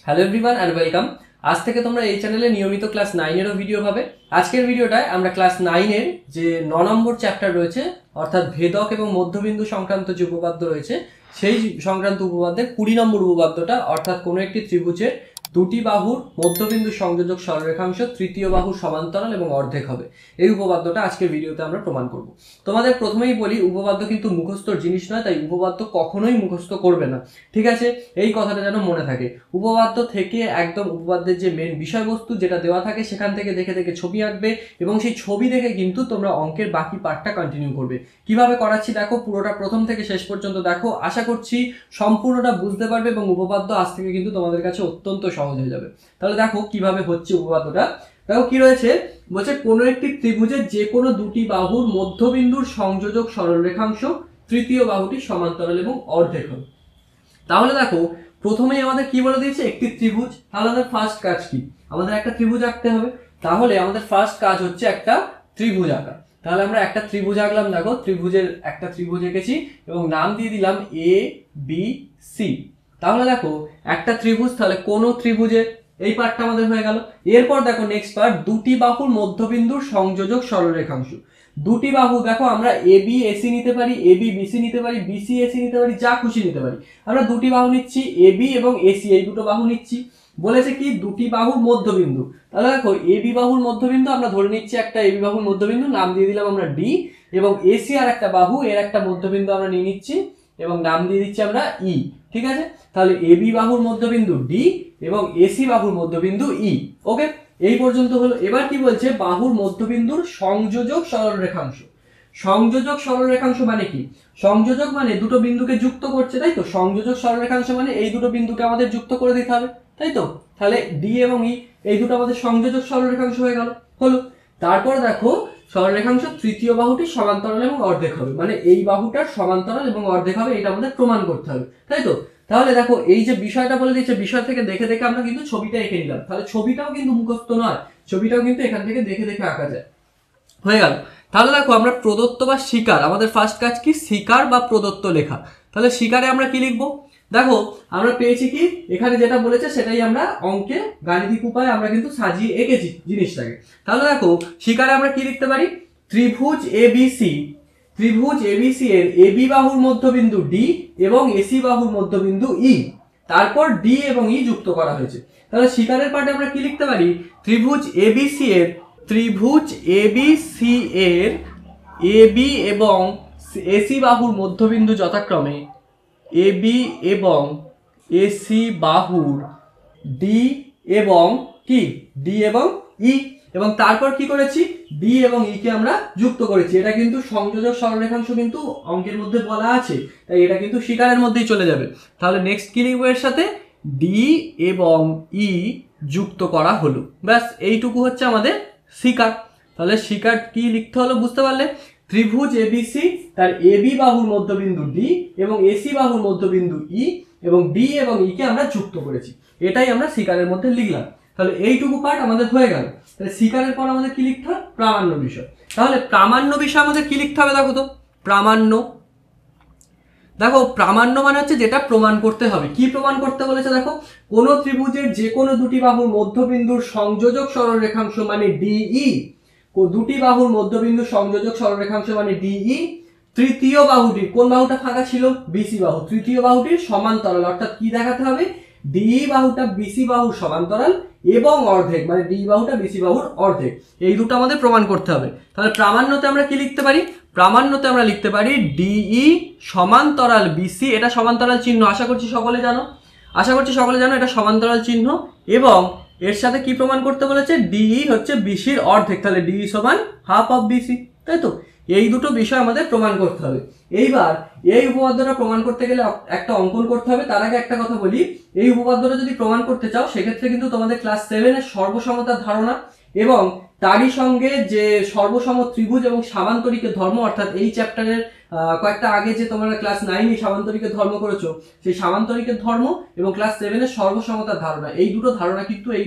Hello everyone and welcome. আজ থেকে তোমরা এই চ্যানেলে নিয়মিত ক্লাস 9 এরও ভিডিও পাবে। আজকের ভিডিওটায় আমরা ক্লাস 9 এর যে 9 নম্বর চ্যাপ্টার রয়েছে অর্থাৎ ভেদক এবং মধ্যবিন্দু সংক্রান্ত যে উপপাদ্য রয়েছে সেই সংক্রান্ত উপপাদ্যের 20 নম্বর উপপাদ্যটা অর্থাৎ কোনো একটি ত্রিভুজের দুটি বাহুর মধ্যবিন্দু সংযোজক সরলরেখাংশ তৃতীয় বাহুর সমান্তরাল এবং অর্ধেক হবে, এই উপপাদ্যটা আজকের ভিডিওতে আমরা প্রমাণ করব। তোমাদের প্রথমেই বলি, উপপাদ্য কিন্তু মুখস্থর জিনিস নয়, তাই উপপাদ্য কখনোই মুখস্থ করবে না, ঠিক আছে? এই কথাটা যেন মনে থাকে। উপপাদ্য থেকে একদম উপপাদ্যের যে মেন বিষয়বস্তু যেটা দেওয়া থাকে সেখান থেকে দেখে দেখে ছবি আঁকবে এবং সেই ছবি দেখে কিন্তু তোমরা অঙ্কের বাকি পার্টটা কন্টিনিউ করবে। কিভাবে করাচ্ছি দেখো, পুরোটা প্রথম থেকে শেষ পর্যন্ত দেখো, আশা করছি সম্পূর্ণটা বুঝতে পারবে এবং উপপাদ্য আজ থেকে কিন্তু তোমাদের কাছে অত্যন্ত সহজ হয়ে যাবে। তাহলে দেখো কিভাবে হচ্ছে উপপাদ্যটা। দেখো কি রয়েছে, বলছে কোনো একটি ত্রিভুজের যে কোনো দুটি বাহুর মধ্যবিন্দুর সংযোজক সরলরেখাংশ তৃতীয় বাহুটি সমান্তরাল এবং অর্ধেক হবে। তাহলে দেখো প্রথমেই আমাদের কি বলে দিয়েছে, একটি ত্রিভুজ। তাহলে আমাদের ফার্স্ট কাজ কি, আমাদের একটা ত্রিভুজ আঁকতে হবে। তাহলে আমাদের ফার্স্ট কাজ হচ্ছে একটা ত্রিভুজ আঁকা। তাহলে আমরা একটা ত্রিভুজ আঁকলাম। দেখো একটা ত্রিভুজ এঁকেছি এবং নাম দিয়ে দিলাম এ বি সি। তাহলে দেখো একটা ত্রিভুজ, তাহলে কোন ত্রিভুজের এই পার্টটা আমাদের হয়ে গেল। এরপর দেখো নেক্সট পার্ট, দুটি বাহুর মধ্যবিন্দুর সংযোজক সরলরেখাংশ। দুটি বাহু দেখো, আমরা এ বি এসি নিতে পারি, এ বি বিসি নিতে পারি, বিসি এসি নিতে পারি, যা খুশি নিতে পারি। আমরা দুটি বাহু নিচ্ছি, এ বি এবং এসি, এই দুটো বাহু নিচ্ছি। বলেছে কি দুটি বাহুর মধ্যবিন্দু। তাহলে দেখো এ বি বাহুর মধ্যবিন্দু আমরা ধরে নিচ্ছি একটা এ বি বাহুর মধ্যবিন্দু, নাম দিয়ে দিলাম আমরা ডি। এবং এসি আর একটা বাহু, এর একটা মধ্যবিন্দু আমরা নিয়ে নিচ্ছি এবং নাম দিয়ে দিচ্ছি আমরা ই। ঠিক আছে, তাহলে এ বি বাহুর মধ্যবিন্দু ডি এবং এসি বাহুর মধ্যবিন্দু ই। ওকে, এই পর্যন্ত হলো। এবার কি বলছে, বাহুর মধ্যবিন্দুর সংযোজক সরলরেখাংশ। সংযোজক সরলরেখাংশ মানে কি? সংযোজক মানে দুটো বিন্দুকে যুক্ত করছে, তাই তো? সংযোজক সরলরেখাংশ মানে এই দুটো বিন্দুকে আমাদের যুক্ত করে দিতে হবে, তাই তো? তাহলে ডি এবং ই এই দুটো আমাদের সংযোজক সরলরেখাংশ হয়ে গেল। হলো, তারপর দেখো সরলরেখাংশ তৃতীয় বাহুটি সমান্তরাল এবং অর্ধেক হবে, মানে এই বাহুটার সমান্তরাল এবং অর্ধেক হবে, এটা আমাদের প্রমাণ করতে হবে, তাই তো? তাহলে দেখো এই যে বিষয়টা বলে দিচ্ছে, বিষয় থেকে দেখে দেখে আমরা কিন্তু ছবিটা এঁকে নিলাম। তাহলে ছবিটাও কিন্তু মুখস্থ নয়, ছবিটাও কিন্তু এখান থেকে দেখে দেখে আঁকা যায়। হয়ে গেল। তাহলে দেখো আমরা প্রদত্ত বা স্বীকার, আমাদের ফার্স্ট কাজ কি, স্বীকার বা প্রদত্ত লেখা। তাহলে স্বীকারে আমরা কি লিখবো, দেখো আমরা পেয়েছি কি, এখানে যেটা বলেছে সেটাই আমরা অঙ্কে গাণিতিক উপায়ে আমরা কিন্তু সাজিয়ে এঁকেছি জিনিসটাকে। তাহলে দেখো স্বীকারে আমরা কি লিখতে পারি, ত্রিভুজ এবিসি, ত্রিভুজ এবিসি এর এবি বাহুর মধ্যবিন্দু ডি এবং এসি বাহুর মধ্যবিন্দু ই, তারপর ডি এবং ই যুক্ত করা হয়েছে। তাহলে স্বীকারের পার্টে আমরা কি লিখতে পারি, ত্রিভুজ এবিসি এর এবি এবং এসি বাহুর মধ্যবিন্দু যথাক্রমে এবি এবং এসি বাহুর ডি এবং কি, ডি এবং ই। এবং তারপর কি করেছি, ডি এবং ই কে আমরা যুক্ত করেছি। এটা কিন্তু সংযোজক সরলরেখাংশ কিন্তু অঙ্কের মধ্যে বলা আছে, তাই এটা কিন্তু স্বীকারের মধ্যেই চলে যাবে। তাহলে নেক্সট কি লিখবো, এর সাথে ডি এবং ই যুক্ত করা হলো। ব্যাস এইটুকু হচ্ছে আমাদের স্বীকার। তাহলে স্বীকার কি লিখতে হলো বুঝতে পারলে, ত্রিভুজ এবিসি তার এবি বাহুর মধ্যবিন্দু ডি এবং এসি বাহুর মধ্যবিন্দু ই এবং ডি এবং ই কে আমরা যুক্ত করেছি, এটাই আমরা স্বীকারের মধ্যে লিখলাম। তাহলে এইটুকু পার্ট আমাদের হয়ে গেল। তাহলে স্বীকারের পর আমাদের কি লিখতে হবে, প্রামাণ্য বিষয়। তাহলে প্রামাণ্য বিষয় আমাদের কি লিখতে হবে, দেখো তো প্রামাণ্য। দেখো প্রামাণ্য মানে হচ্ছে যেটা প্রমাণ করতে হবে। কি প্রমাণ করতে বলেছে দেখো, কোন ত্রিভুজের যে কোনো দুটি বাহুর মধ্যবিন্দুর সংযোজক সরলরেখাংশ মানে ডিই, দুটি বাহুর মধ্যবিন্দু সংযোজক সরলরেখাংশ মানে ডিই তৃতীয় বাহুটির, কোন বাহুটা ফাঁকা ছিল, বিসি বাহু, তৃতীয় বাহুটির সমান্তরাল। অর্থাৎ কি দেখাতে হবে, ডিই বাহুটা বিসি বাহুর সমান্তরাল এবং অর্ধেক, মানে ডি বাহুটা বিসি বাহুর অর্ধেক, এই দুটো আমাদের প্রমাণ করতে হবে। তাহলে প্রামাণ্যতে আমরা কি লিখতে পারি, প্রামাণ্যতে আমরা লিখতে পারি ডিই সমান্তরাল বিসি, এটা সমান্তরাল চিহ্ন, আশা করছি সকলে জানো, এটা সমান্তরাল চিহ্ন। এবং এর সাথে কি প্রমাণ করতে বলেছে, ডিই হচ্ছে বিসির অর্ধেক, তাহলে ডিই সমান হাফ অফ বিসি, তাই তো? এই দুটো বিষয় আমাদের প্রমাণ করতে হবে। এইবার এই উপপাদ্যটা প্রমাণ করতে গেলে একটা অঙ্কন করতে হবে। তার আগে একটা কথা বলি, এই উপপাদ্যটা যদি প্রমাণ করতে চাও সেক্ষেত্রে কিন্তু তোমাদের ক্লাস 7 এর সর্বসমতার ধারণা এবং তারই সঙ্গে যে সর্বসম ত্রিভুজ এবং সামান্তরিকের ধর্ম, অর্থাৎ এই চ্যাপ্টারের কয়েকটা আগে যে তোমরা ক্লাস 9 এ সামান্তরিকের ধর্ম করেছো, সেই সামান্তরিকের ধর্ম এবং ক্লাস 7 এর সর্বসমতার ধারণা, এই দুটো ধারণা কিন্তু এই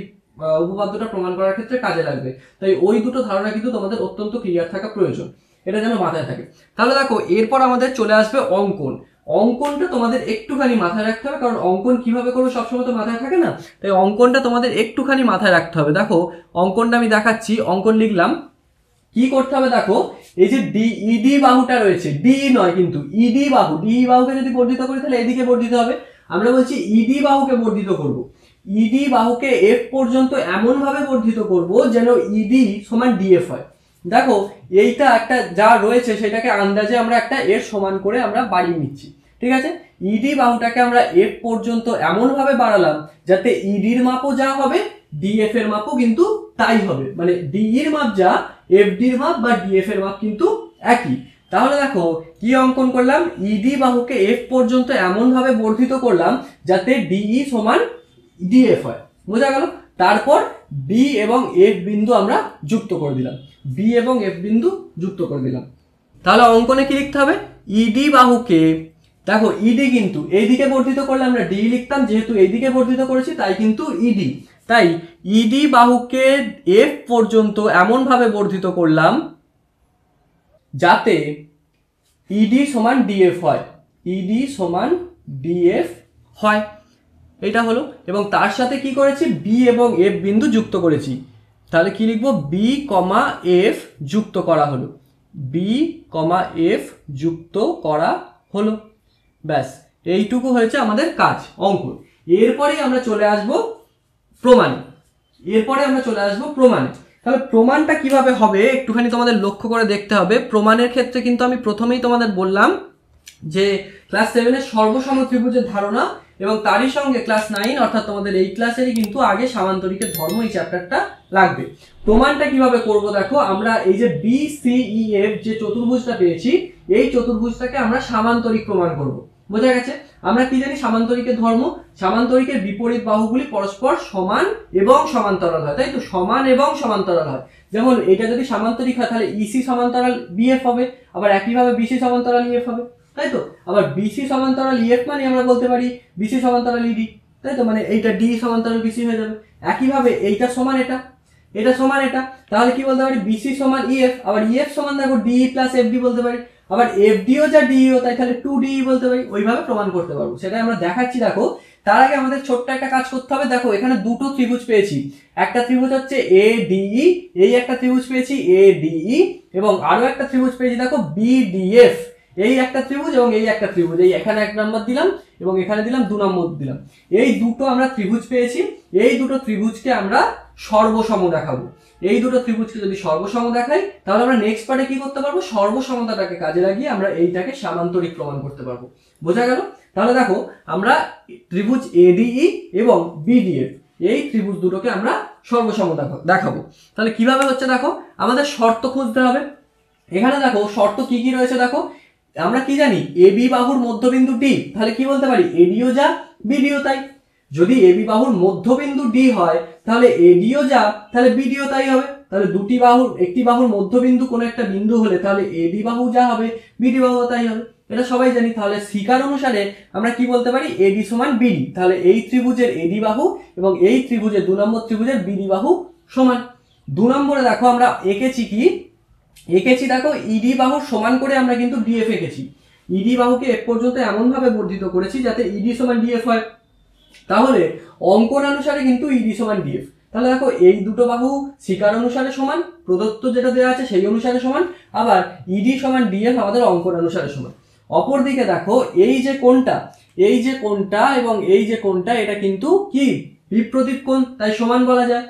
উপপাদ্যটা প্রমাণ করার ক্ষেত্রে কাজে লাগবে। তাই ওই দুটো ধারণা কিন্তু তোমাদের অত্যন্ত ক্লিয়ার থাকা প্রয়োজন, এটা যেন মাথায় থাকে। তাহলে দেখো এরপর আমাদের চলে আসবে অঙ্কন। অঙ্কনটা তোমাদের একটুখানি মাথায় রাখতে হবে, কারণ অঙ্কন কিভাবে করবো সবসময় তো মাথায় থাকে না, তাই অঙ্কনটা তোমাদের একটুখানি মাথায় রাখতে হবে। দেখো অঙ্কনটা আমি দেখাচ্ছি, অঙ্কন লিখলাম। কি করতে হবে দেখো, এই যে ইডি বাহুটা রয়েছে, ডি নয় কিন্তু ইডি বাহু, ডি বাহুকে যদি বর্ধিত করি তাহলে এদিকে বর্ধিত হবে। আমরা বলছি ইডি বাহুকে বর্ধিত করব। ইডি বাহুকে এফ পর্যন্ত এমন ভাবে বর্ধিত করব যেন ইডি সমান ডিএফ হয়। দেখো এইটা একটা যা রয়েছে সেটাকে আন্দাজে আমরা একটা এর সমান করে আমরা বাড়িয়ে নিচ্ছি, ঠিক আছে। ইডি বাহুটাকে আমরা এফ পর্যন্ত এমন ভাবে বাড়ালাম যাতে ইডির মাপও যা হবে ডিএফ এর মাপও কিন্তু তাই হবে, মানে ডি এর মাপ যা এফডির মাপ বা ডিএফ এর মাপ কিন্তু একই। তাহলে দেখো কি অঙ্কন করলাম, ইডি বাহুকে এফ পর্যন্ত এমন ভাবে বর্ধিত করলাম যাতে ডিই সমান ডিএফ হয়, বোঝা গেল। তারপর বি এবং এফ বিন্দু আমরা যুক্ত করে দিলাম, বি এবং এফ বিন্দু যুক্ত করে দিলাম। তাহলে অঙ্কনে কি লিখতে হবে, ইডি বাহুকে, দেখো ইডি কিন্তু এইদিকে বর্ধিত করলে আমরা ডি লিখতাম, যেহেতু এইদিকে বর্ধিত করেছি তাই কিন্তু ইডি, তাই ইডি বাহুকে এফ পর্যন্ত এমন ভাবে বর্ধিত করলাম যাতে ইডি সমান ডিএফ হয়, ইডি সমান ডিএফ হয়, এটা হলো। এবং তার সাথে কি করেছি, বি এবং এফ বিন্দু যুক্ত করেছি। তাহলে কি লিখবো, বি কমা এফ যুক্ত করা হলো, বি কমা এফ যুক্ত করা হলো, ব্যাস এইটুকু হয়েছে আমাদের কাজ অঙ্কন। এরপরেই আমরা চলে আসব প্রমাণে, তাহলে প্রমাণটা কিভাবে হবে একটুখানি তোমাদের লক্ষ্য করে দেখতে হবে। প্রমাণের ক্ষেত্রে কিন্তু আমি প্রথমেই তোমাদের বললাম যে ক্লাস 7 এর সর্বসম ত্রিভুজের ধারণা এবং তারই সঙ্গে ক্লাস 9 অর্থাৎ তোমাদের এই ক্লাসেরই কিন্তু আগে সামান্তরিকের ধর্ম এই চ্যাপ্টারটা লাগবে। প্রমাণটা কিভাবে করব দেখো, আমরা এই যে বি সি ই এফ যে চতুর্ভুজটা পেয়েছি এই চতুর্ভুজটাকে আমরা সামান্তরিক প্রমাণ করব, বোঝা গেছে। আমরা কি জানি সামান্তরিকের ধর্ম, সামান্তরিকের বিপরীত বাহুগুলি পরস্পর সমান এবং সমান্তরাল হয়, তাই তো, সমান এবং সমান্তরাল হয়। যেমন এটা যদি সামান্তরিক হয় তাহলে ইসি সমান্তরাল বিএফ হবে, আবার একইভাবে বিসি সমান্তরাল ইএফ হবে, তাই তো। আবার বিসি সমান্তরাল ইএফ মানে আমরা বলতে পারি বিসি সমান্তরাল ইডি, তাই তো, মানে এইটা ডি সমান্তরাল বিসি হয়ে যাবে। একইভাবে এইটা সমান এটা, এটা সমান এটা, তাহলে কি বলতে পারি বিসি সমান ইএফ, আবার ইএফ সমান দেখো ডি প্লাস এফডি বলতে পারি, আবার এফডিও যা ডিও তাই তাহলে 2ডি বলতে পারি। ওইভাবে প্রমাণ করতে পারবো, সেটাই আমরা দেখাচ্ছি। দেখো তার আগে আমাদের ছোট্ট একটা কাজ করতে হবে। দেখো এখানে দুটো ত্রিভুজ পেয়েছি, একটা ত্রিভুজ হচ্ছে এ ডিই, এই একটা ত্রিভুজ পেয়েছি এ ডিই, এবং আরো একটা ত্রিভুজ পেয়েছি দেখো বিডিএফ, এই একটা ত্রিভুজ এবং এই একটা ত্রিভুজ, এই এখানে 1 নম্বর দিলাম এবং এখানে দিলাম 2 নম্বর দিলাম। এই দুটো আমরা ত্রিভুজ পেয়েছি, এই দুটো ত্রিভুজকে আমরা সর্বসম দেখাবো। এই দুটো ত্রিভুজকে যদি সর্বসম দেখাই তাহলে আমরা নেক্সট পার্টে কি করতে পারবো, সর্বসমতাটাকে কাজে লাগিয়ে আমরা এইটাকে সামান্তরিক প্রমাণ করতে পারবো, বোঝা গেল। তাহলে দেখো আমরা ত্রিভুজ এডিই এবং বিডিএফ এই ত্রিভুজ দুটোকে আমরা সর্বসম দেখাবো। তাহলে কিভাবে হচ্ছে দেখো, আমাদের শর্ত খুঁজতে হবে। এখানে দেখো শর্ত কি কি রয়েছে, দেখো আমরা কি জানি এবি বাহুর মধ্যবিন্দু ডি, তাহলে কি বলতে পারি এডিও যা বিডিও তাই। যদি এবি বাহুর মধ্যবিন্দু ডি হয় তাহলে এডিও যা তাহলে বিডিও তাই হবে। তাহলে দুটি বাহুর একটি বাহুর মধ্যবিন্দু কোনো একটা বিন্দু হলে তাহলে এডি বাহু যা হবে বিডি বাহু তাই হবে, এটা সবাই জানি। তাহলে শিকার অনুসারে আমরা কি বলতে পারি এডি সমান বিডি, তাহলে এই ত্রিভুজের এডি বাহু এবং এই ত্রিভুজের 2 নম্বর ত্রিভুজের বিডি বাহু সমান। 2 নম্বরে দেখো আমরা এঁকেছি কি, এঁকেছি দেখো ইডি বাহুর সমান করে আমরা কিন্তু ডিএফ এঁকেছি। ইডি বাহুকে এফ পর্যন্ত এমন ভাবে বর্ধিত করেছি যাতে ইডি সমান ডিএফ হয়। তাহলে অঙ্কন অনুসারে কিন্তু ইডি সমান ডিএফ। তাহলে দেখো এই দুটো বাহু শিকার অনুসারে সমান, প্রদত্ত যেটা দেওয়া আছে সেই অনুসারে সমান, আবার ইডি সমান ডিএফ আমাদের অঙ্কন অনুসারে সমান। অপরদিকে দেখো এই যে কোণটা, এই যে কোণটা এবং এই যে কোণটা এটা কিন্তু কি বিপরীত কোণ, তাই সমান বলা যায়।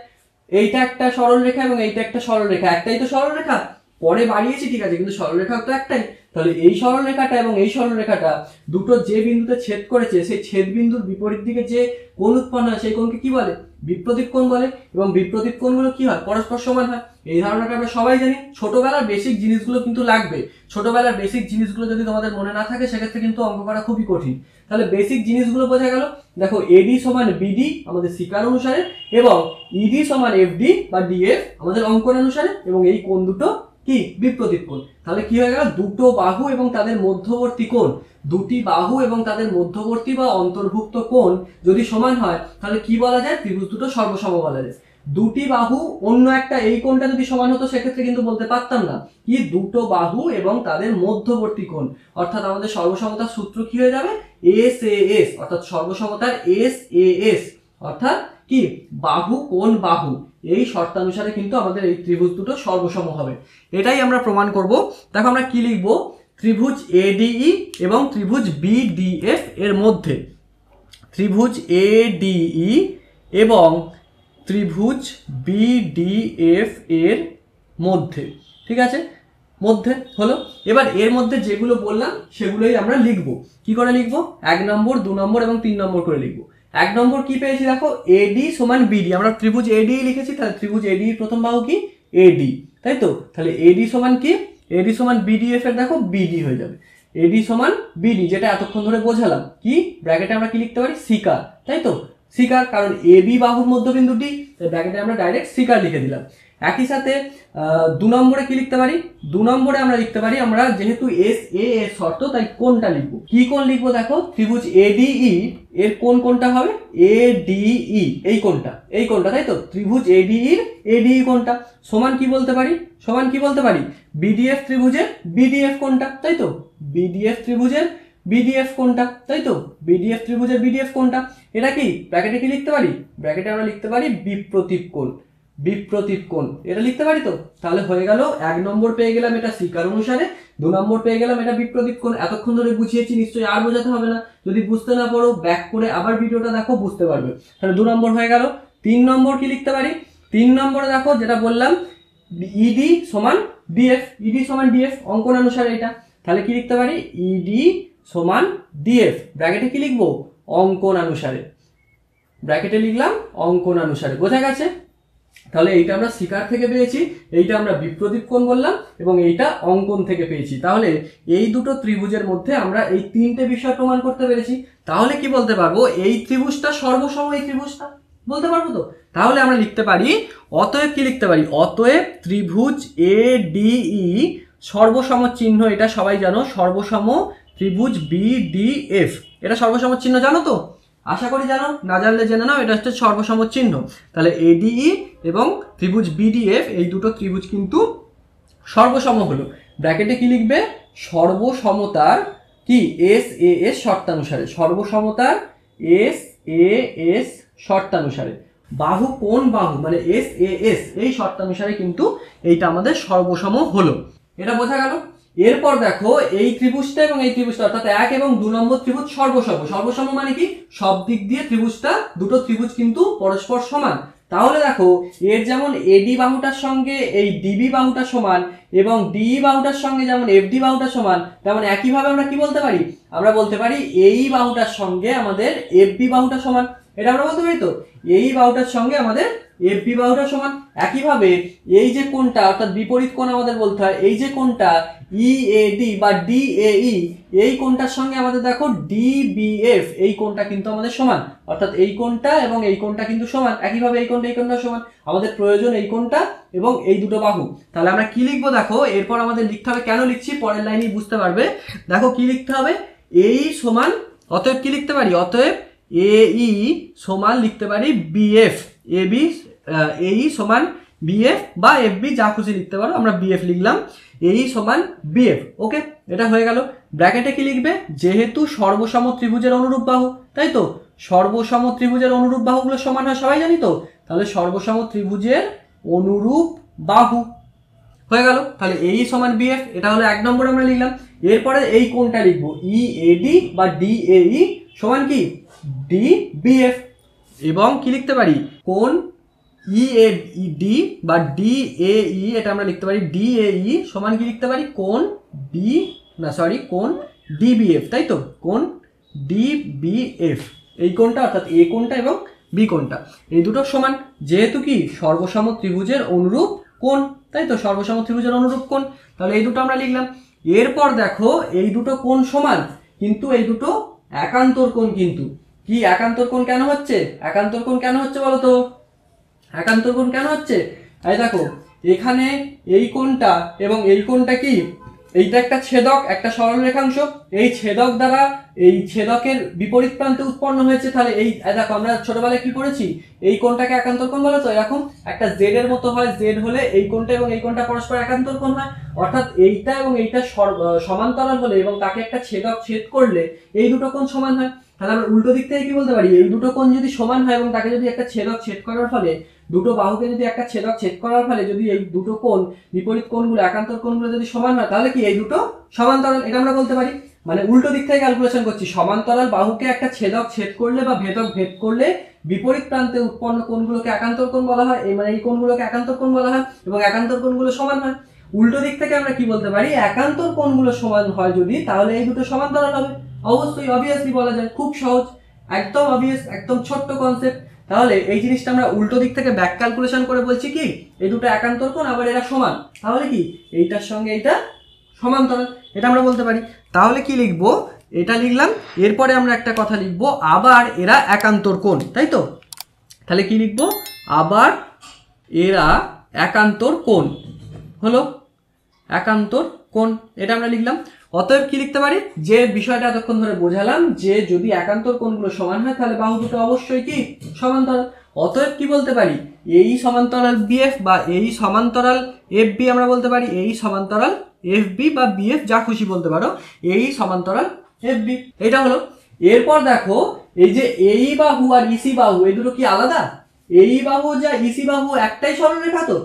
এইটা একটা সরলরেখা এবং এইটা একটা সরলরেখা, একটাই তো সরলরেখা, পরে বাড়িয়েছি ঠিক আছে কিন্তু সরলরেখা তো একটাই। তাহলে এই সরলরেখাটা এবং এই সরলরেখাটা দুটো যে বিন্দুতে ছেদ করেছে সেই ছেদ বিন্দুর বিপরীত দিকে যে কোণ উৎপন্ন হয় সেই কোণকে কি বলে, বিপরীত কোণ বলে। এবং বিপরীত কোণগুলো কি হয়, পরস্পর সমান হয়। এই ধারণাটা আমরা সবাই জানি। ছোটবেলার বেসিক জিনিসগুলো কিন্তু লাগবে, ছোটবেলার বেসিক জিনিসগুলো যদি তোমাদের মনে না থাকে সেক্ষেত্রে কিন্তু অঙ্ক করা খুবই কঠিন। তাহলে বেসিক জিনিসগুলো বোঝা গেল। দেখো এডি সমান বিডি আমাদের শিকার অনুসারে এবং ইডি সমান এফডি বা ডিএফ আমাদের অঙ্কন অনুসারে, এবং এই কোণ দুটো কি বিপরীত কোণ। তাহলে কি হয়ে গেল, দুটো বাহু এবং তাদের মধ্যবর্তী কোণ, দুটি বাহু এবং তাদের মধ্যবর্তী বা অন্তর্ভুক্ত কোণ যদি সমান হয় তাহলে কি বলা যায়, ত্রিভুজ দুটো সর্বসম বলা যায়। দুটি বাহু অন্য একটা এই কোণটা যদি সমান হতো সেক্ষেত্রে কিন্তু বলতে পারতাম না কি দুটো বাহু এবং তাদের মধ্যবর্তী কোণ, অর্থাৎ আমাদের সর্বসমতার সূত্র কি হয়ে যাবে SAS, অর্থাৎ সর্বসমতার SAS অর্থাৎ কি বাহু কোণ বাহু, এই শর্তানুসারে কিন্তু আমাদের এই ত্রিভুজ দুটো সর্বসম হবে। এটাই আমরা প্রমাণ করব। দেখো আমরা কি লিখব, ত্রিভুজ ADE এবং ত্রিভুজ BDF এর মধ্যে, ত্রিভুজ ADE এবং ত্রিভুজ BDF এর মধ্যে, ঠিক আছে, মধ্যে হলো। এবার এর মধ্যে যেগুলো বললাম সেগুলোই আমরা লিখব। কি করে লিখব, 1 নম্বর 2 নম্বর এবং 3 নম্বর করে লিখব। 1 নম্বর কি পেয়েছি দেখো, AD সমান BD, আমরা ত্রিভুজ ADE লিখেছি, তাহলে ত্রিভুজ ADE প্রথম বাহু কি AD, তাই তো, তাহলে AD সমান কি, AD সমান BDF এর দেখো BD হয়ে যাবে, AD সমান BD, যেটা এতক্ষণ ধরে বোঝালাম, কি ব্র্যাকেটে আমরা কি লিখতে পারি শিকার, তাই তো, শিকার, কারণ AB বাহুর মধ্যবিন্দুটি, তাই ব্র্যাকেটে আমরা ডাইরেক্ট শিকার লিখে দিলাম। একই সাথে 2 নম্বরে কি লিখতে পারি, 2 নম্বরে আমরা লিখতে পারি, আমরা যেহেতু SAS শর্ত তাই কোনটা লিখবো, কি কোণ লিখবো দেখো, ত্রিভুজ ADE এর কোনটা হবে ADE, এই কোণটা, তাই তো, ত্রিভুজ ADE এর ADE কোণটা সমান কি বলতে পারি, সমান কি বলতে পারি BDF ত্রিভুজের BDF কোণটা, তাই তো, BDF ত্রিভুজের BDF কোণটা, তাই তো, BDF ত্রিভুজের BDF কোণটা। এটা কি ব্র্যাকেটে কি লিখতে পারি, ব্র্যাকেটে আমরা লিখতে পারি বিপ্রতীপ কোণ, বিপ্রতীপ কোণ, এটা লিখতে পারি তো। তাহলে হয়ে গেল 1 নম্বর পেয়ে গেলাম এটা শিকার অনুসারে, 2 নম্বর পেয়ে গেলাম এটা বিপ্রতীপ কোণ। এতক্ষণ ধরে বুঝিয়েছি, নিশ্চয়ই আর বোঝাতে হবে না, যদি বুঝতে না পারো ব্যাক করে আবার ভিডিওটা দেখো, বুঝতে পারবে। তাহলে 2 নম্বর হয়ে গেল। 3 নম্বর কি লিখতে পারি, 3 নম্বরে দেখো যেটা বললাম ED সমান DF, ED সমান DF অঙ্কন অনুসারে এটা, তাহলে কি লিখতে পারি ED সমান DF, ব্র্যাকেটে কি লিখবো অঙ্কন অনুসারে, ব্র্যাকেটে লিখলাম অঙ্কন অনুসারে, বোঝা গেছে। তাহলে এইটা আমরা শিকার থেকে পেয়েছি, এইটা আমরা বিপ্রতীপ কোণ বললাম এবং এইটা অঙ্কন থেকে পেয়েছি। তাহলে এই দুটো ত্রিভুজের মধ্যে আমরা এই 3টে বিষয় প্রমাণ করতে পেরেছি। তাহলে কি বলতে পারবো, এই ত্রিভুজটা সর্বসম, এই ত্রিভুজটা বলতে পারবো তো। তাহলে আমরা লিখতে পারি, অতএব কি লিখতে পারি, অতএব ত্রিভুজ ADE সর্বসম চিহ্ন, এটা সবাই জানো, সর্বসম ত্রিভুজ BDF, এটা সর্বসম চিহ্ন জানো তো, আশা করি জানো, না জানলে জেনে নাও, এটা হচ্ছে সর্বসম চিহ্ন। তাহলে ADE এবং ত্রিভুজ BDF এই দুটো ত্রিভুজ কিন্তু সর্বসম হলো। ব্র্যাকেটে কি লিখবে, সর্বসমতার কি SAS শর্তানুসারে, সর্বসমতার SAS শর্তানুসারে, বাহু কোণ বাহু মানে SAS এই শর্তানুসারে কিন্তু এইটা আমাদের সর্বসম হলো, এটা বোঝা গেল। এরপর দেখো এই ত্রিভুজটা এবং এই ত্রিভুজটা, অর্থাৎ 1 এবং 2 নম্বর ত্রিভুজ সর্বসম, সর্বসম মানে কি সব দিক দিয়ে ত্রিভুজটা, দুটো ত্রিভুজ কিন্তু পরস্পর সমান। তাহলে দেখো এর যেমন AD বাহুটার সঙ্গে এই DB বাহুটা সমান এবং DE বাহুটার সঙ্গে যেমন FD বাহুটা সমান, তেমন একইভাবে আমরা কি বলতে পারি, আমরা বলতে পারি এই বাহুটার সঙ্গে আমাদের FB বাহুটা সমান, এটা আমরা বলতে পারি তো, এই বাহুটার সঙ্গে আমাদের FB বাহুটা সমান। একইভাবে এই যে কোণটা, অর্থাৎ বিপরীত কোণ আমাদের বলতে হয়, এই যে কোণটা EAD বা DAE, এই কোণটার সঙ্গে আমাদের দেখো DBF, এই কোণটা কিন্তু আমাদের সমান, অর্থাৎ এই কোণটা এবং এই কোণটা কিন্তু সমান। একইভাবে এই কোণটা সমান, আমাদের প্রয়োজন এই কোণটা এবং এই দুটো বাহু। তাহলে আমরা কি লিখবো দেখো, এরপর আমাদের লিখতে হবে, কেন লিখছি পরের লাইনেই বুঝতে পারবে। দেখো কি লিখতে হবে, এই সমান, অতএব কি লিখতে পারি, অতএব AE সমান লিখতে পারি BF, AE সমান BF বা FB, যা খুশি লিখতে পারো, আমরা BF লিখলাম, AE সমান BF। ওকে, এটা হয়ে গেল। ব্র্যাকেটে কি লিখবে, যেহেতু সর্বসম ত্রিভুজের অনুরূপ বাহু, তাই তো, সর্বসম ত্রিভুজের অনুরূপ বাহুগুলো সমান হয়, সবাই জানি তো, তাহলে সর্বসম ত্রিভুজের অনুরূপ বাহু হয়ে গেল। তাহলে AE সমান BF, এটা হলো 1 নম্বর আমরা লিখলাম। এরপরে এই কোণটা লিখবো EAD বা DAE সমান কি DBF, এবং কি লিখতে পারি কোণ EAD বা DAE, এটা আমরা লিখতে পারি DAE সমান কি লিখতে পারি কোণ কোণ DBF, তাই তো, কোণ DBF, এই কোণটা অর্থাৎ A কোণটা এবং B কোণটা এই দুটো সমান, যেহেতু কি সর্বসম ত্রিভুজের অনুরূপ কোণ, তাই তো, সর্বসম ত্রিভুজের অনুরূপ কোণ। তাহলে এই দুটো আমরা লিখলাম। এরপর দেখো এই দুটো কোণ সমান, কিন্তু এই দুটো একান্তর কোণ, কিন্তু কি একান্তর কোণ কেন হচ্ছে, একান্তর কোণ কেন হচ্ছে বলো তো, একান্তর কোণ কেন হচ্ছে, এই দেখো এখানে এই কোণটা এবং এই কোণটা কি এইটা একটা ছেদক, একটা সরল রেখাংশ, এই ছেদক দ্বারা এই ছেদকের বিপরীত প্রান্তে উৎপন্ন হয়েছে। তাহলে এই দেখো আমরা ছোটবেলায় কি করেছি, এই কোণটাকে একান্তর কোণ বলে। তো এরকম একটা জেড এর মতো হয়, জেড হলে এই কোণটা এবং এই কোণটা পরস্পর একান্তর কোণ হয়, অর্থাৎ এইটা এবং এইটা সমান্তরাল হলে এবং তাকে একটা ছেদক ছেদ করলে এই দুটো কোণ সমান হয়। তাহলে আমরা উল্টো দিক থেকে কি বলতে পারি, এই দুটো কোণ যদি সমান হয় এবং তাকে যদি একটা ছেদক ছেদ করার ফলে, দুটো বাহুকে যদি একটা ছেদক ছেদ করার ফলে যদি এই দুটো কোণ বিপরীত কোণগুলো একান্তর কোণগুলো যদি সমান হয়, তাহলে কি এই দুটো সমান্তরাল, এটা আমরা বলতে পারি। মানে উল্টো দিক থেকে ক্যালকুলেশন করছি, সমান্তরাল বাহুকে একটা ছেদক ছেদ করলে বা ভেদক ভেদ করলে বিপরীত প্রান্তে উৎপন্ন কোণগুলোকে একান্তর কোণ বলা হয়, মানে এই কোণগুলোকে একান্তর কোণ বলা হয় এবং একান্তর কোণগুলো সমান হয়। উল্টো দিক থেকে আমরা কি বলতে পারি, একান্তর কোণগুলো সমান হয় যদি, তাহলে এই দুটো সমান্তরাল হবে। অবশ্যই অবভিয়াসলি বলা যায়, খুব সহজ, একদম অবভিয়াস, একদম ছোট্ট কনসেপ্ট। তাহলে এই জিনিসটা আমরা উল্টো দিক থেকে ব্যাক ক্যালকুলেশন করে বলছি কি, এই দুটো একান্তর কোণ আবার এরা সমান, তাহলে কি এইটার সঙ্গে এইটা সমান্তরাল, এটা আমরা বলতে পারি। তাহলে কি লিখবো, এটা লিখলাম, এরপরে আমরা একটা কথা লিখবো, আবার এরা একান্তর কোণ, তাই তো। তাহলে কি লিখবো, আবার এরা একান্তর কোণ হলো, একান্তর কোণ, এটা আমরা লিখলাম। অতএব কি লিখতে পারি, যে বিষয়টা এতক্ষণ ধরে বোঝালাম, যে যদি একান্তর কোণগুলো সমান হয় তাহলে বাহু দুটো অবশ্যই কি সমান্তরাল। অতএব কি বলতে পারি, এই সমান্তরাল বিএফ বা এই সমান্তরাল এফ বি আমরা বলতে পারি, এই সমান্তরাল এফ বি বা বিএফ যা খুশি বলতে পারো, এই সমান্তরাল এফ বি, এটা হলো। এরপর দেখো, এই যে এই বাহু আর ইসি বাহু এই দুটো কি আলাদা, এই বাহু যা ইসি বাহু একটাই সরলরেখা, তো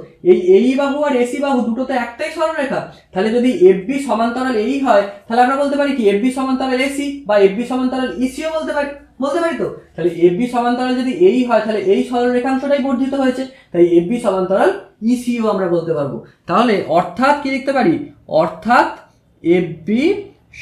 এই বাহু আর এসি বাহু দুটো তো একটাই সরলরেখা। তাহলে যদি এফবি সমান্তরাল এই হয়, তাহলে আমরা বলতে পারি কি এফবি সমান্তরাল এসি বা এফবি সমান্তরাল ইসিও বলতে পারি তো। তাহলে এফবি সমান্তরাল যদি এই হয়, তাহলে এই সরলরেখাংশটাই বর্ধিত হয়েছে, তাই এফবি সমান্তরাল ইসিও আমরা বলতে পারবো। তাহলে অর্থাৎ কি লিখতে পারি, অর্থাৎ এফবি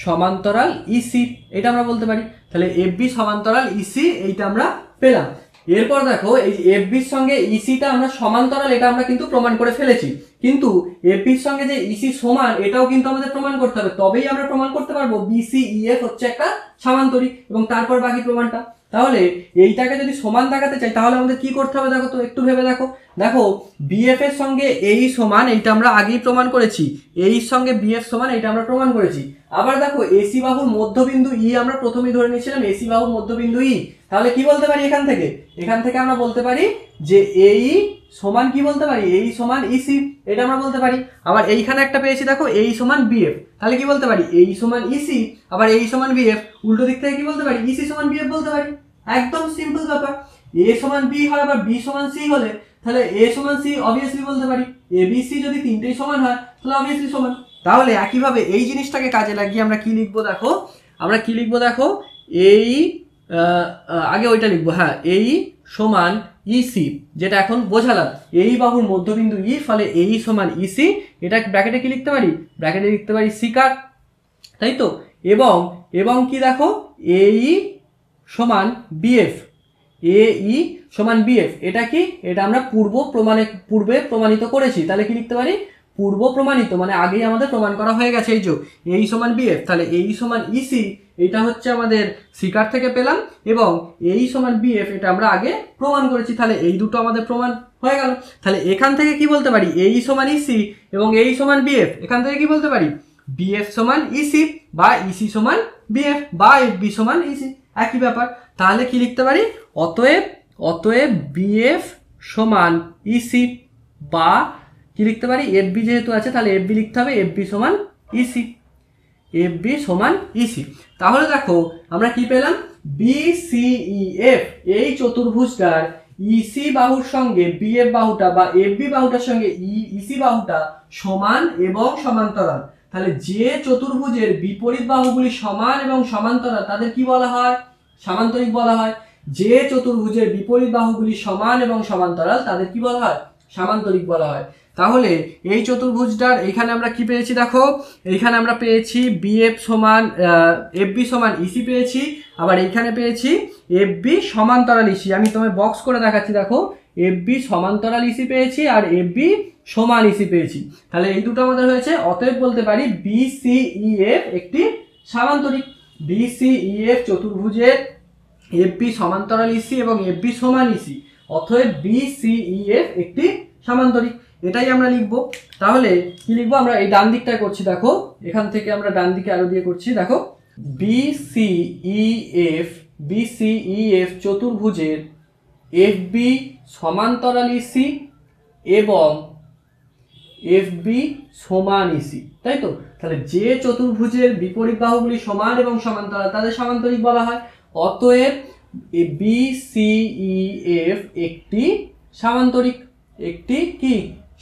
সমান্তরাল ইসি, এটা আমরা বলতে পারি। তাহলে এফবি সমান্তরাল ইসি এইটা আমরা পেলাম। এরপর দেখো, এই এফবির সঙ্গে ইসিটা আমরা সমান্তরাল, এটা আমরা কিন্তু প্রমাণ করে ফেলেছি, কিন্তু এফবির সঙ্গে যে ইসি সমান এটাও কিন্তু আমাদের প্রমাণ করতে হবে, তবেই আমরা প্রমাণ করতে পারবো বিসি ইএফ হচ্ছে একটা সামান্তরিক, এবং তারপর বাকি প্রমাণটা। তাহলে এইটাকে যদি সমান দেখাতে চাই তাহলে আমাদের কি করতে হবে দেখো তো, একটু ভেবে দেখো। দেখো বিএফ এর সঙ্গে এই সমান, এইটা আমরা আগেই প্রমাণ করেছি, এই সঙ্গে বিএফ সমান এইটা আমরা প্রমাণ করেছি। আবার দেখো এসি বাহুর মধ্যবিন্দু ই আমরা প্রথমেই ধরে নিয়েছিলাম, এসি বাহুর মধ্যবিন্দু ই, তাহলে কি বলতে পারি এখান থেকে আমরা বলতে পারি যে এই সমান কি বলতে পারি, এই সমান ইসি, এটা আমরা বলতে পারি। আবার এইখানে একটা পেয়েছি দেখো, এই সমান বিএফ, তাহলে কি বলতে পারি, এই সমান ইসি, আবার এই সমান বিএফ, উল্টো দিক থেকে কি বলতে পারি, ইসি সমান বিএফ বলতে পারি। একদম সিম্পল ব্যাপার। এ সমান বি হয় আবার বি সমান সি হলে, তাহলে এ সমান সি অবভিয়াসলি বলতে পারি, এ বি সি যদি তিনটেই সমান হয় তাহলে অবভিয়াসলি সমান। তাহলে একইভাবে এই জিনিসটাকে কাজে লাগিয়ে আমরা কি লিখবো দেখো, আমরা কি লিখবো দেখো, এই আগে ওইটা লিখবো, হ্যাঁ, এই সমান ইসি, যেটা এখন বোঝালাম, এই বাহুর মধ্যবিন্দু ই, ফলে এই সমান ইসি, এটা ব্র্যাকেটে কি লিখতে পারি, ব্র্যাকেটে লিখতে পারি সিকার, তাই তো। এবং কি দেখো, এই সমান বিএফ, এই সমান বিএফ, এটা কি, এটা আমরা পূর্বে প্রমাণিত করেছি, তাহলে কি লিখতে পারি, পূর্ব প্রমাণিত, মানে আগেই আমাদের প্রমাণ করা হয়ে গেছে, এই যে এই সমান বিএফ, তাহলে এই সমান ইসি, এটা হচ্ছে আমাদের সিকার থেকে পেলাম, এবং এই সমান বিএফ এটা আমরা আগে প্রমাণ করেছি, তাহলে এই দুটো আমাদের প্রমাণ হয়ে গেল। তাহলে এখান থেকে কি বলতে পারি, এই সমান ইসি এবং এই সমান বিএফ, এখান থেকে কি বলতে পারি, বিএফ সমান ইসি বা ইসি সমান বিএফ বা এফবি সমান ইসি, একই ব্যাপার। তাহলে কি লিখতে পারি, অতএব বিএফ সমান ইসি, বা কি লিখতে পারি, এফবি যেহেতু আছে তাহলে এফবি লিখতে হবে, এফবি সমান ইসি, এফবি সমান ইসি। তাহলে দেখো আমরা কি পেলাম, বিসিইএফ এই চতুর্ভুজটার ইসি বাহুর সঙ্গে বিএফ বাহুটা বা এফবি বাহুটার সঙ্গে ইসি বাহুটা সমান এবং সমান্তরাল। তাহলে যে চতুর্ভুজের বিপরীত বাহুগুলি সমান এবং সমান্তরাল তাদের কি বলা হয়, সামান্তরিক বলা হয়। যে চতুর্ভুজের বিপরীত বাহুগুলি সমান এবং সমান্তরাল তাদের কি বলা হয়, সামান্তরিক বলা হয়। তাহলে এই চতুর্ভুজটার এইখানে আমরা কি পেয়েছি দেখো, এইখানে আমরা পেয়েছি বিএফ সমান এফবি সমান ইসি পেয়েছি, আবার এইখানে পেয়েছি এফবি সমান্তরাল ইসি, আমি তোমায় বক্স করে দেখাচ্ছি দেখো, এফবি সমান্তরাল ইসি পেয়েছি আর এফবি সমান ইসি পেয়েছি। তাহলে এই দুটো আমাদের হয়েছে, অতএব বলতে পারি বিসিইএফ একটি সামান্তরিক। বিসিইএফ চতুর্ভুজের এফবি সমান্তরাল ইসি এবং এফবি সমান ইসি, অতএব বিসিইএফ একটি সামান্তরিক। এটাই আমরা লিখবো। তাহলে কি লিখবো আমরা, এই ডান দিকটায় করছি, দেখো এখান থেকে আমরা ডান দিকে আরো দিয়ে করছি, দেখো BCEF চতুর্ভুজের FB সমান্তরাল EC এবং FB সমান EC, তাই তো। তাহলে যে চতুর্ভুজের বিপরীত বাহুগুলি সমান এবং সমান্তরাল তাদের সামান্তরিক বলা হয়। অতএব BCEF একটি সামান্তরিক, একটি কি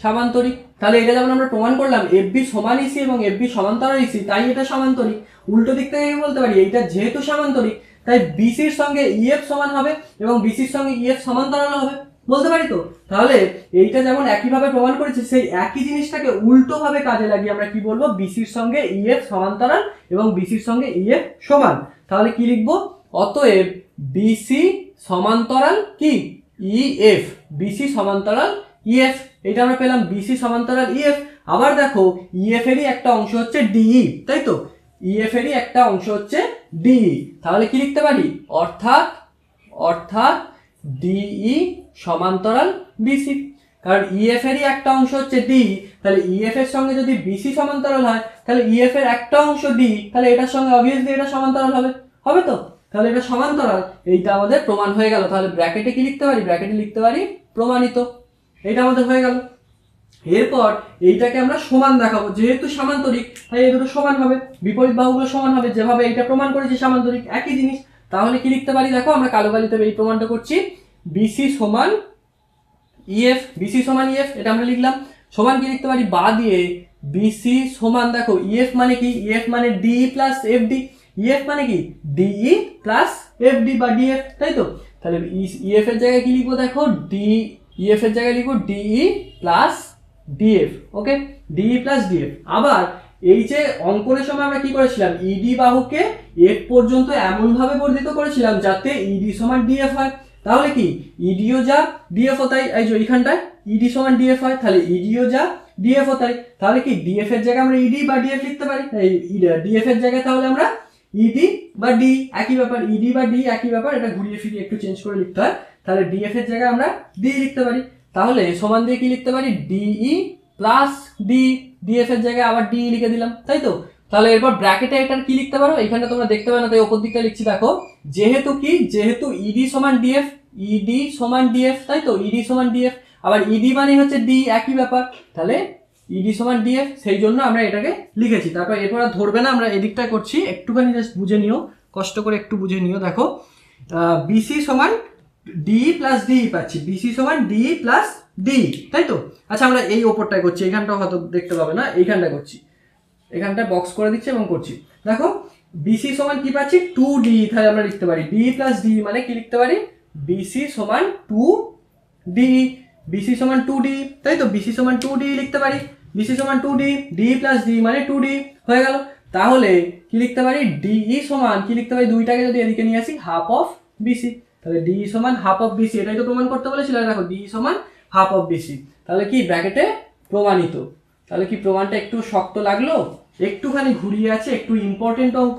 সামান্তরিক। তাহলে এটা যেমন আমরা প্রমাণ করলাম FB সমান EC এবং FB সমান্তরাল EC, তাই এটা সামান্তরিক। উল্টো দিক থেকে বলতে পারি এইটা যেহেতু সামান্তরিক তাই BCর সঙ্গে EF সমান হবে এবং BCর সঙ্গে EF সমান্তরাল হবে, বলতে পারি তো। তাহলে এইটা যেমন একইভাবে প্রমাণ করেছি, সেই একই জিনিসটাকে উল্টো ভাবে কাজে লাগিয়ে আমরা কি বলবো, BCর সঙ্গে EF সমান্তরাল এবং BCর সঙ্গে EF সমান। তাহলে কি লিখবো, অতএব BC সমান্তরাল কি EF, BC সমান্তরাল EF, এটা আমরা পেলাম BC সমান্তরাল EF। আবার দেখো EF এরই একটা অংশ হচ্ছে DE, তাই তো, EF এরই একটা অংশ হচ্ছে DE। তাহলে কি লিখতে পারি, অর্থাৎ DE সমান্তরাল BC, কারণ EF এরই একটা অংশ হচ্ছে DE, তাহলে EF এর সঙ্গে যদি BC সমান্তরাল হয় তাহলে EF এর একটা অংশ DE, তাহলে এটার সঙ্গে অবভিয়াসলি এটা সমান্তরাল হবে তো। তাহলে এটা সমান্তরাল, এইটা আমাদের প্রমাণ হয়ে গেল। তাহলে ব্র্যাকেটে কি লিখতে পারি, ব্র্যাকেটে লিখতে পারি প্রমাণিত, এটা আমাদের হয়ে গেল। এরপর এইটাকে আমরা সমান দেখাবো, যেহেতু সামান্তরিক তাই এই দুটো সমান হবে, বিপরীত বাহুগুলো সমান হবে, যেভাবে এইটা প্রমাণ করেছি সামান্তরিক একই জিনিস। তাহলে কি লিখতে পারি, দেখো আমরা কালো কালিতে এই প্রমাণটা করছি, BC সমান EF, BC সমান EF, এটা আমরা লিখলাম। সমান কি লিখতে পারি, বা দিয়ে BC সমান, দেখো EF মানে কি, EF মানে DE প্লাস FD, EF মানে কি DE প্লাস FD বা DF, তাই তো। তাহলে EF এর জায়গায় কি লিখবো, দেখো EF এর জায়গায় লিখবো DE প্লাস DF, ওকে, DE প্লাস DF। আবার এই যে অঙ্কনের সময় আমরা কি করেছিলাম, ED বাহুকে F পর্যন্ত এমন ভাবে বর্ধিত করেছিলাম যাতে ED সমান DF হয়। তাহলে কি EDও যা DF ও তাই, এই যে এইখানটায় ED সমান DF হয়, তাহলে EDও যা DF ও তাই। তাহলে কি DF এর জায়গায় আমরা ED বা DF লিখতে পারি, এই DF এর জায়গায় তাহলে আমরা ED বা D, একই ব্যাপার, ED বা D একই ব্যাপার, এটা ঘুরিয়ে ফিরিয়ে একটু চেঞ্জ করে লিখতে হয়। তাহলে DF এর জায়গায় আমরা D লিখতে পারি। তাহলে সমান দিয়ে কি লিখতে পারি, DE প্লাস D, DF এর জায়গায় আবার DE লিখে দিলাম, তাই তো। তাহলে এরপর ব্র্যাকেটে এটার কি লিখতে পারো, এখানে তোমরা দেখতে পারো না তাই উপর দিকটা লিখছি, দেখো যেহেতু ED সমান DF, ED সমান DF, তাই তো, ED সমান DF, আবার ED মানে হচ্ছে D, একই ব্যাপার, তাহলে ED সমান DF, সেই জন্য আমরা এটাকে লিখেছি। তারপর এরপর আর ধরবে না, আমরা এদিকটা করছি, একটুখানি জাস্ট বুঝে নিও, কষ্ট করে একটু বুঝে নিও। দেখো BC সমান DE প্লাস DE পাচ্ছি, BC সমান DE প্লাস DE, তাই তো। আচ্ছা আমরা এই ওপরটায় করছি, এখানটা হয়তো দেখতে পাবে না, এইখানটা করছি, এখানটা বক্স করে দিচ্ছি এবং করছি। দেখো BC সমান কি পাচ্ছি 2DE, তাহলে আমরা লিখতে পারি DE প্লাস DE মানে কি লিখতে পারি, BC সমান 2DE, BC সমান 2DE, তাই তো, BC সমান 2DE লিখতে পারি, BC সমান 2DE, DE প্লাস DE মানে 2DE হয়ে গেল। তাহলে কি লিখতে পারি, DE সমান কি লিখতে পারি, দুইটাকে যদি এদিকে নিয়ে আসি হাফ অফ BC, তাহলে DE সমান হাফ অফ BC, এটাই তো প্রমাণ করতে বলেছিল, দেখো DE সমান হাফ অফ BC, তাহলে কি ব্র্যাকেটে প্রমাণিত। তাহলে কি প্রমাণটা একটু শক্ত লাগলো, একটুখানি ঘুরিয়ে আছে, একটু ইম্পর্টেন্ট অঙ্ক,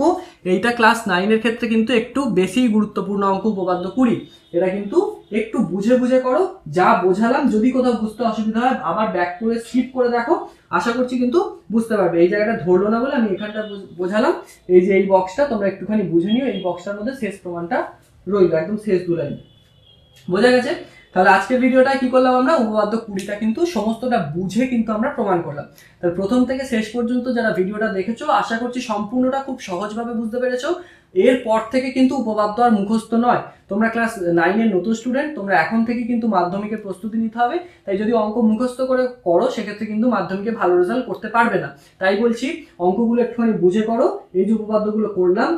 এইটা ক্লাস 9 এর ক্ষেত্রে কিন্তু একটু বেশি গুরুত্বপূর্ণ অঙ্ক, উপপাদ্য 20, এটা কিন্তু একটু বুঝে বুঝে করো, যা বোঝালাম যদি কোথাও বুঝতে অসুবিধা হয় আবার ব্যাক করে স্কিপ করে দেখো, আশা করছি কিন্তু বুঝতে পারবে। এই জায়গাটা ধরলো না বলে আমি এখানটা বোঝালাম, এই যে এই বক্সটা তোমরা একটুখানি বুঝে নিও, এই বক্সটার মধ্যে শেষ প্রমাণটা রইল, একদম শেষ দু লাইন, বোঝা গেছে। তাহলে আজকের ভিডিওটা কি করলাম, আমরা উপপাদ্য 20টা কিন্তু সমস্তটা বুঝে কিন্তু আমরা প্রমাণ করলাম। তাহলে প্রথম থেকে শেষ পর্যন্ত যারা ভিডিওটা দেখেছো আশা করছি সম্পূর্ণটা খুব সহজভাবে বুঝতে পেরেছো। এরপর থেকে কিন্তু উপপাদ্য আর মুখস্থ নয়, তোমরা ক্লাস 9 এর নতুন স্টুডেন্ট, তোমরা এখন থেকে কিন্তু মাধ্যমিকের প্রস্তুতি নিতে হবে। তাই যদি অঙ্ক মুখস্থ করে করো সেক্ষেত্রে কিন্তু মাধ্যমিকে ভালো রেজাল্ট করতে পারবে না। তাই বলছি অঙ্কগুলো একটুখানি বুঝে করো, এই যে উপপাদ্যগুলো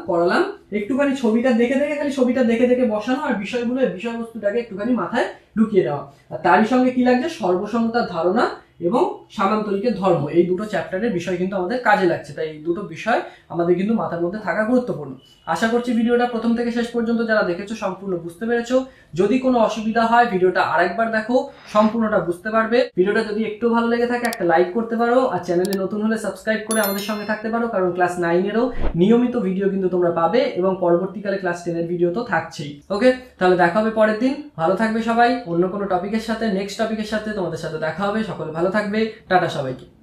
করালাম একটুখানি ছবিটা দেখে দেখে, খালি ছবিটা দেখে দেখে বসানো, আর বিষয়বস্তুটাকে একটুখানি মাথায় ঢুকিয়ে দেওয়া। আর তারই সঙ্গে কি লাগছে, সর্বসমতার ধারণা এবং সামান্তরিকের ধর্ম, এই দুটো চ্যাপ্টারের বিষয় কিন্তু আমাদের কাজে লাগছে। তাই এই দুটো বিষয় আমাদের কিন্তু মাথার মধ্যে থাকা গুরুত্বপূর্ণ। আশা করছি ভিডিওটা প্রথম থেকে শেষ পর্যন্ত যারা দেখেছো সম্পূর্ণ বুঝতে পেরেছো। যদি কোনো অসুবিধা হয় ভিডিওটা আরেকবার দেখো, সম্পূর্ণটা বুঝতে পারবে। ভিডিওটা যদি একটু ভালো লেগে থাকে একটা লাইক করতে পারো, আর চ্যানেলে নতুন হলে সাবস্ক্রাইব করে আমাদের সঙ্গে থাকতে পারো, কারণ ক্লাস 9 এরও নিয়মিত ভিডিও কিন্তু তোমরা পাবে এবং পরবর্তীকালে ক্লাস 10 এর ভিডিও তো থাকছেই। ওকে, তাহলে দেখা হবে পরের দিন, ভালো থাকবে সবাই, অন্য কোনো টপিকের সাথে, নেক্সট টপিকের সাথে তোমাদের সাথে দেখা হবে। সকলে ভালো থাকবে, টাটা সবাইকে।